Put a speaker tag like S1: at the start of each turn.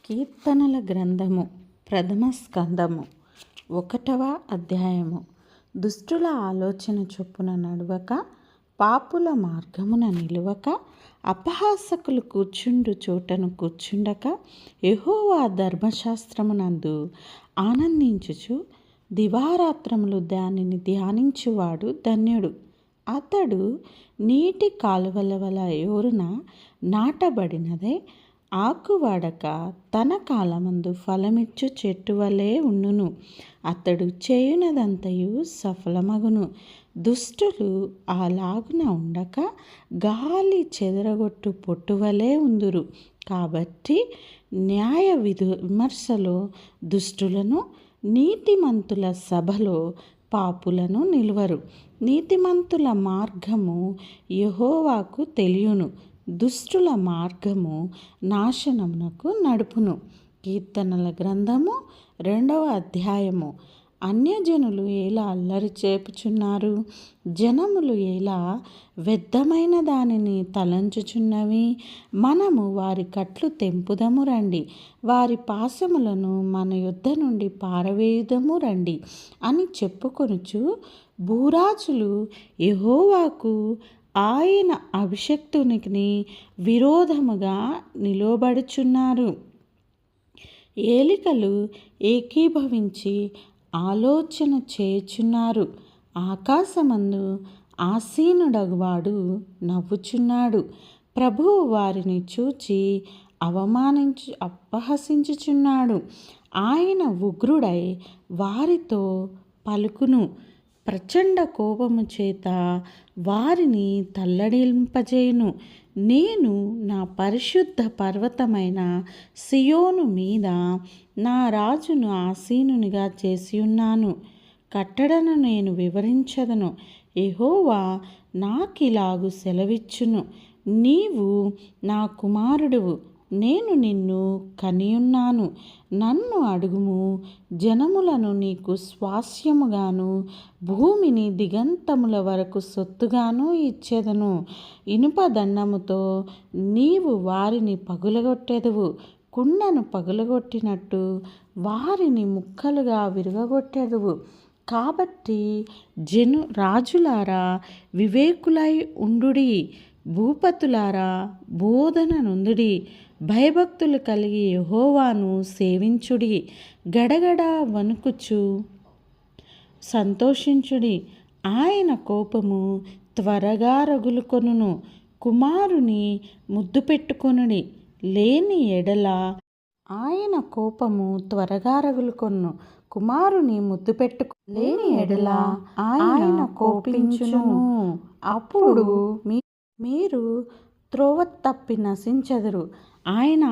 S1: కీర్తనల గ్రంథము ప్రథమ స్కందము 1వ అధ్యాయము. దుష్టుల ఆలోచన చొప్పున నడువక, పాపుల మార్గమున నిలువక, అపహాసకులు కూర్చుండు చోటను కూర్చుండక, యెహోవా ధర్మశాస్త్రమునందు ఆనందించుచు దివారాత్రములు దానిని ధ్యానించువాడు ధన్యుడు. అతడు నీటి కాలువల వల యోరున నాటబడినదే ఆకువాడక తన కాలమందు ఫలమిచ్చు చెట్టు వలె ఉండును. అతడు చేయునదంతయు సఫలమగును. దుష్టులు అలాగున ఉండక గాలి చెదరగొట్టు పొట్టువలే ఉందురు. కాబట్టి న్యాయ విమర్శలో దుష్టులను, నీతిమంతుల సభలో పాపులను నిలువరు. నీతిమంతుల మార్గము యెహోవాకు తెలియును, దుష్టుల మార్గము నాశనమునకు నడుపును. కీర్తనల గ్రంథము 2వ అధ్యాయము. అన్యజనులు ఎలా అల్లరి చేపుచున్నారు, జనములు ఎలా వ్యర్థమైన దానిని తలంచుచున్నవి. మనము వారి కట్లు తెంపుదము రండి, వారి పాశములను మన యొద్ద నుండి పారవేయుదము రండి అని చెప్పుకొనుచు భూరాజులు యెహోవాకు ఆయన అభిషిక్తునికి విరోధముగా నిలువబడుచున్నారు. ఏలికలు ఏకీభవించి ఆలోచన చేయుచున్నారు. ఆకాశమందు ఆసీనుడగువాడు నవ్వుచున్నాడు. ప్రభువు వారిని చూచి అపహసించుచున్నాడు. ఆయన ఉగ్రుడై వారితో పలుకును. ప్రచండ కోపము చేత వారిని తల్లడిల్లింపజేయును. నేను నా పరిశుద్ధ పర్వతమైన సియోను మీద నా రాజును ఆసీనునిగా చేసియున్నాను. కట్టడను నేను వివరించదను. యెహోవా నాకిలాగు సెలవిచ్చును. నీవు నా కుమారుడువు, నేను నిన్ను కనియున్నాను. నన్ను అడుగుము, జనములను నీకు స్వాస్యముగాను, భూమిని దిగంతముల వరకు సొత్తుగాను ఇచ్చేదను. ఇనుప దండముతో నీవు వారిని పగులగొట్టెదవు. కుండను పగులగొట్టినట్టు వారిని ముక్కలుగా విరగొట్టెదవు. కాబట్టి రాజులారా వివేకులై ఉండుడి, భూపతులారా బోధన నొందుడి. భయభక్తులు కలిగి యెహోవాను సేవించుడి. గడగడ వణుకుచు సంతోషించుడి. ఆయన కోపము త్వరగా రగులుకొనును. కుమారుని ముద్దు పెట్టుకొనుడి, లేని ఎడల ఆయన కోపము త్వరగా రగులుకొనును. కుమారుని ముద్దు లేని ఎడల ఆయన కోపించును. అప్పుడు మీరు త్రోవ తప్పి నశించెదరు. ఆయన